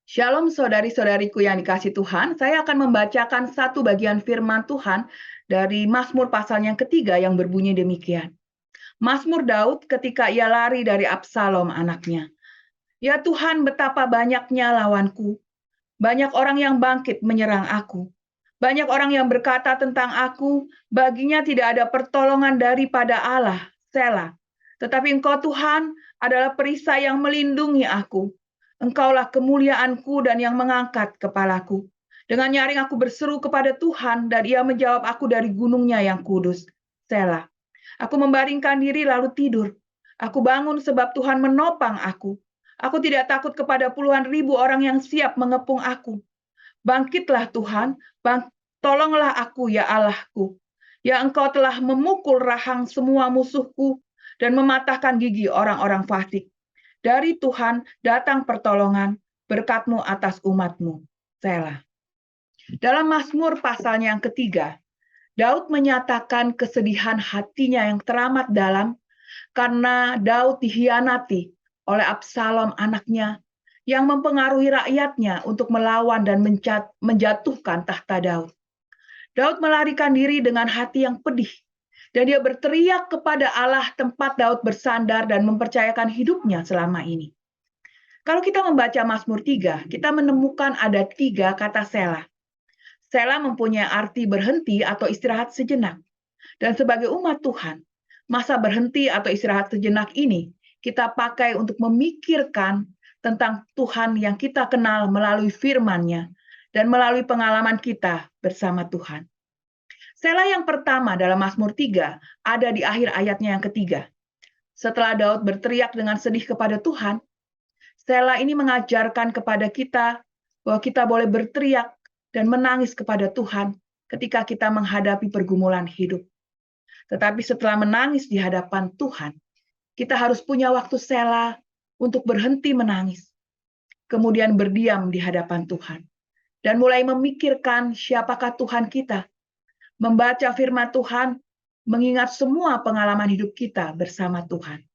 Shalom saudari-saudariku yang dikasih Tuhan, saya akan membacakan satu bagian firman Tuhan dari Mazmur pasal yang ketiga yang berbunyi demikian. Mazmur Daud ketika ia lari dari Absalom anaknya. Ya Tuhan, betapa banyaknya lawanku. Banyak orang yang bangkit menyerang aku. Banyak orang yang berkata tentang aku, baginya tidak ada pertolongan daripada Allah, Selah. Tetapi Engkau Tuhan adalah perisai yang melindungi aku. Engkaulah kemuliaanku dan yang mengangkat kepalaku. Dengan nyaring aku berseru kepada Tuhan dan Ia menjawab aku dari gunungnya yang kudus, Selah. Aku membaringkan diri lalu tidur. Aku bangun sebab Tuhan menopang aku. Aku tidak takut kepada puluhan ribu orang yang siap mengepung aku. Bangkitlah Tuhan, tolonglah aku ya Allahku. Ya Engkau telah memukul rahang semua musuhku dan mematahkan gigi orang-orang fasik. Dari Tuhan datang pertolongan, berkat-Mu atas umat-Mu. Selah. Dalam Mazmur pasalnya yang ketiga, Daud menyatakan kesedihan hatinya yang teramat dalam karena Daud dikhianati oleh Absalom anaknya yang mempengaruhi rakyatnya untuk melawan dan menjatuhkan tahta Daud. Daud melarikan diri dengan hati yang pedih, dan dia berteriak kepada Allah tempat Daud bersandar dan mempercayakan hidupnya selama ini. Kalau kita membaca Mazmur 3, kita menemukan ada 3 kata Selah. Selah mempunyai arti berhenti atau istirahat sejenak. Dan sebagai umat Tuhan, masa berhenti atau istirahat sejenak ini kita pakai untuk memikirkan tentang Tuhan yang kita kenal melalui firman-Nya dan melalui pengalaman kita bersama Tuhan. Selah yang pertama dalam Mazmur 3 ada di akhir ayatnya yang ketiga. Setelah Daud berteriak dengan sedih kepada Tuhan, Selah ini mengajarkan kepada kita bahwa kita boleh berteriak dan menangis kepada Tuhan ketika kita menghadapi pergumulan hidup. Tetapi setelah menangis di hadapan Tuhan, kita harus punya waktu selah untuk berhenti menangis. Kemudian berdiam di hadapan Tuhan. Dan mulai memikirkan siapakah Tuhan kita. Membaca firman Tuhan, mengingat semua pengalaman hidup kita bersama Tuhan.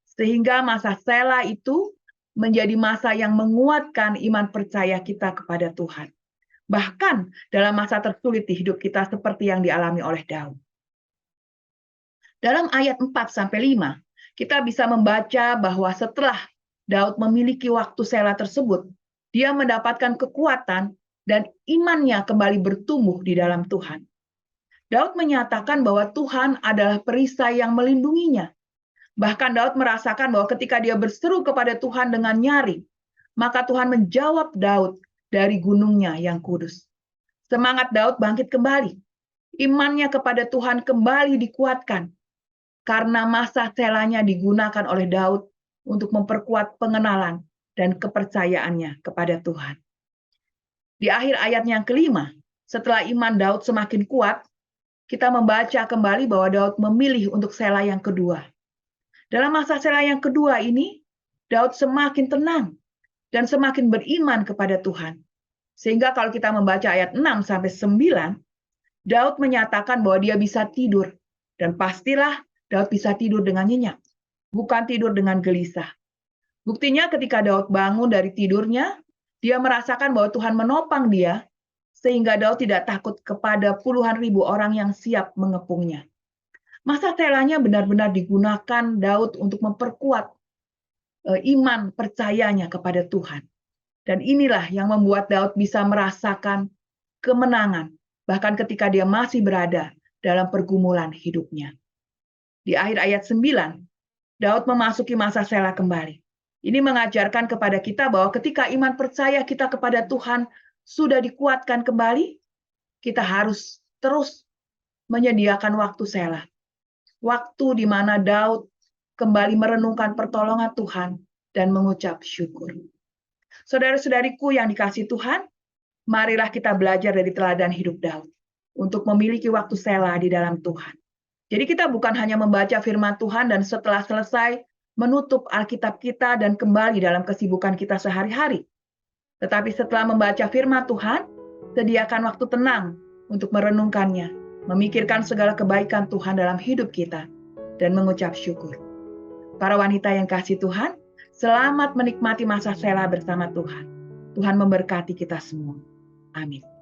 Sehingga masa selah itu menjadi masa yang menguatkan iman percaya kita kepada Tuhan. Bahkan dalam masa tersulit di hidup kita seperti yang dialami oleh Daud. Dalam ayat 4-5, kita bisa membaca bahwa setelah Daud memiliki waktu selah tersebut, dia mendapatkan kekuatan dan imannya kembali bertumbuh di dalam Tuhan. Daud menyatakan bahwa Tuhan adalah perisai yang melindunginya. Bahkan Daud merasakan bahwa ketika dia berseru kepada Tuhan dengan nyaring, maka Tuhan menjawab Daud dari gunungnya yang kudus. Semangat Daud bangkit kembali. Imannya kepada Tuhan kembali dikuatkan. Karena masa selahnya digunakan oleh Daud untuk memperkuat pengenalan dan kepercayaannya kepada Tuhan. Di akhir ayatnya yang kelima, setelah iman Daud semakin kuat, kita membaca kembali bahwa Daud memilih untuk selah yang kedua. Dalam masa selah yang kedua ini, Daud semakin tenang dan semakin beriman kepada Tuhan. Sehingga kalau kita membaca ayat 6-9, Daud menyatakan bahwa dia bisa tidur. Dan pastilah Daud bisa tidur dengan nyenyak, bukan tidur dengan gelisah. Buktinya ketika Daud bangun dari tidurnya, dia merasakan bahwa Tuhan menopang dia, sehingga Daud tidak takut kepada puluhan ribu orang yang siap mengepungnya. Masa selahnya benar-benar digunakan Daud untuk memperkuat iman percayanya kepada Tuhan. Dan inilah yang membuat Daud bisa merasakan kemenangan, bahkan ketika dia masih berada dalam pergumulan hidupnya. Di akhir ayat 9, Daud memasuki masa selah kembali. Ini mengajarkan kepada kita bahwa ketika iman percaya kita kepada Tuhan sudah dikuatkan kembali, kita harus terus menyediakan waktu selah. Waktu di mana Daud kembali merenungkan pertolongan Tuhan dan mengucap syukur. Saudara-saudariku yang dikasihi Tuhan, marilah kita belajar dari teladan hidup Daud untuk memiliki waktu selah di dalam Tuhan. Jadi kita bukan hanya membaca firman Tuhan dan setelah selesai menutup Alkitab kita dan kembali dalam kesibukan kita sehari-hari. Tetapi setelah membaca firman Tuhan, sediakan waktu tenang untuk merenungkannya, memikirkan segala kebaikan Tuhan dalam hidup kita, dan mengucap syukur. Para wanita yang kasih Tuhan, selamat menikmati masa selah bersama Tuhan. Tuhan memberkati kita semua. Amin.